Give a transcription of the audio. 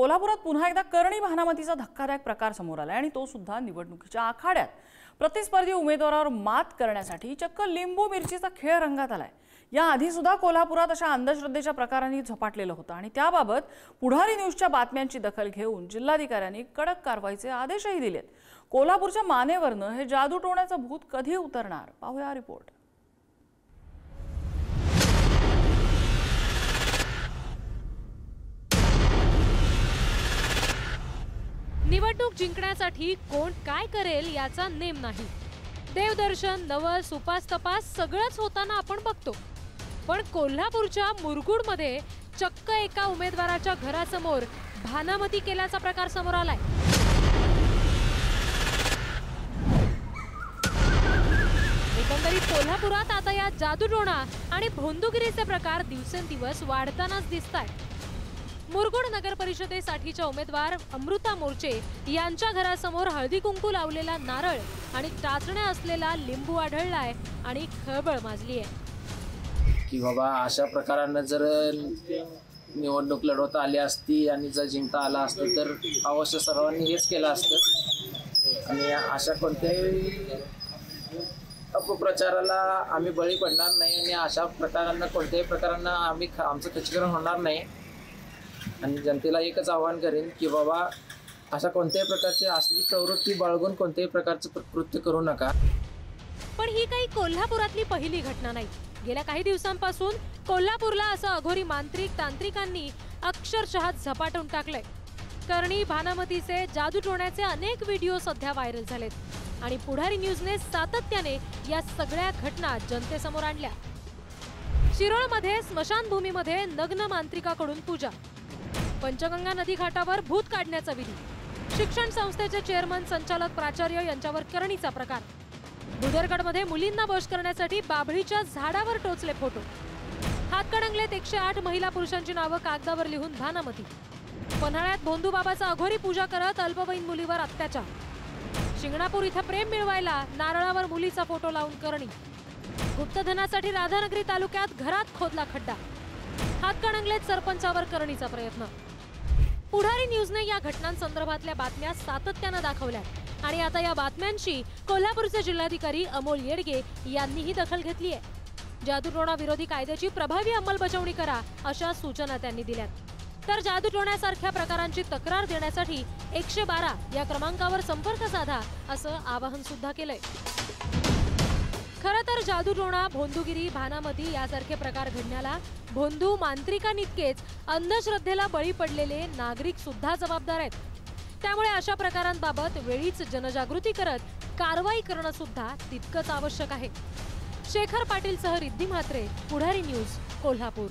कोल्हापुरात पुन्हा एकदा करणी भानामतीचा धक्कादायक प्रकार समोर आलाय आणि तो सुद्धा निवडणुकीच्या आखाड्यात। प्रतिस्पर्धी उमेदवारावर मात करण्यासाठी चक्क लिंबू मिरचीचा खेळ रंगात आलाय। या आधी सुद्धा कोल्हापुरात अशा अंधश्रद्धेच्या प्रकारांनी झपाटलेलं होतं आणि त्याबाबत पुढारी न्यूजच्या बातम्यांची दखल घेऊन जिल्हाधिकाऱ्यांनी कडक कारवाईचे आदेशही दिलेत। कोल्हापूरच्या मानेवरनं हे जादू टोण्याचं भूत कधी उतरणार पाहूया रिपोर्ट। निवडणूक जिंकण्यासाठी कोण काय करेल याचा नेम नाही। देवदर्शन, नवस, उपास, तपास सगळंच होताना आपण बघतो, पण कोल्हापूरच्या मुरगुडमध्ये चक्क एका उमेदवाराच्या घरासमोर भानामती केल्याचा प्रकार समोर आलाय। एकंदरीत कोल्हापुरात आता या जादूटोणा आणि भोंदूगिरीचे प्रकार दिवसेंदिवस वाढतानाच दिसतायत। मुरगुड नगर परिषदेसाठीच्या उमेदवार अमृता मोर्चे यांच्या घरासमोर हळदी कुंकू लावलेला नारळ आणि टाचण्या असलेला लिंबू आढळलाय आणि खळबळ माजली आहे की बाबा अशा प्रकारांना जर निवडणूक लढवता आली असती आणि जर जिंकता आला असतं तर अवश्य सर्वांनी हेच केलं असतं आणि अशा कोणत्याही अपप्रचाराला आम्ही बळी पडणार नाही आणि अशा प्रकारांना कोणत्याही प्रकारांना आमचं खच्चीकरण होणार नाही। आणि जनतेला एकच आवाहन करेन की बाबा अशा कोणत्याही प्रकारची असली प्रवृत्ती बाळगून कोणत्याही प्रकारचं कृत्य करू नका। पण ही काही कोल्हापुरातली पहिली घटना नाही। गेल्या काही दिवसांपासून कोल्हापूरला असं अघोरी मांत्रिक तांत्रिकांनी अक्षरशः झपाटून टाकलंय। करणी भानामतीचे जादू टोण्याचे अनेक व्हिडिओ सध्या व्हायरल झालेत आणि पुढारी न्यूजने सातत्याने या सगळ्या घटना जनतेसमोर आणल्या। शिरोळमध्ये स्मशानभूमीमध्ये नग्न मांत्रिकाकडून पूजा, पंचगंगा नदी घाटावर भूत काढण्याचा विधी, शिक्षण संस्थेचे चेअरमन संचालक प्राचार्य यांच्यावर करणीचा प्रकार, बुदरगडमध्ये मुलींना वश करण्यासाठी बाभळीच्या झाडावर टोचले फोटो, हातकणंगलेत 108 महिला पुरुषांची नावं कागदावर लिहून भानामती, पन्हाळ्यात भोंदूबाबाचा अघोरी पूजा करत अल्पवयीन मुलीवर अत्याचार, शिंगणापूर इथं प्रेम मिळवायला नारळावर मुलीचा फोटो लावून करणी, गुप्तधनासाठी राधानगरी तालुक्यात घरात खोदला खड्डा, हातकणंगलेत सरपंचावर करणीचा प्रयत्न। पुढारी न्यूजने या घटनांसंदर्भातल्या बातम्या सातत्यानं दाखवल्या आणि आता या बातम्यांची कोल्हापूरचे जिल्हाधिकारी अमोल येडगे यांनीही दखल घेतली आहे। जादूटोणा विरोधी कायद्याची प्रभावी अंमलबजावणी करा अशा सूचना त्यांनी दिल्यात। तर जादूटोण्यासारख्या प्रकारांची तक्रार देण्यासाठी 112 या क्रमांकावर संपर्क साधा असं आवाहन सुद्धा केलंय। खरं तर जादूटोणा, भोंदूगिरी, भानामती यासारखे प्रकार घडण्याला भोंदू मांत्रिकांइतकेच अंधश्रद्धेला बळी पडलेले नागरिक सुद्धा जबाबदार आहेत। त्यामुळे अशा प्रकारांबाबत वेळीच जनजागृती करत कारवाई करणं सुद्धा तितकंच आवश्यक आहे। शेखर पाटीलसह रिद्धी म्हात्रे, पुढारी न्यूज, कोल्हापूर।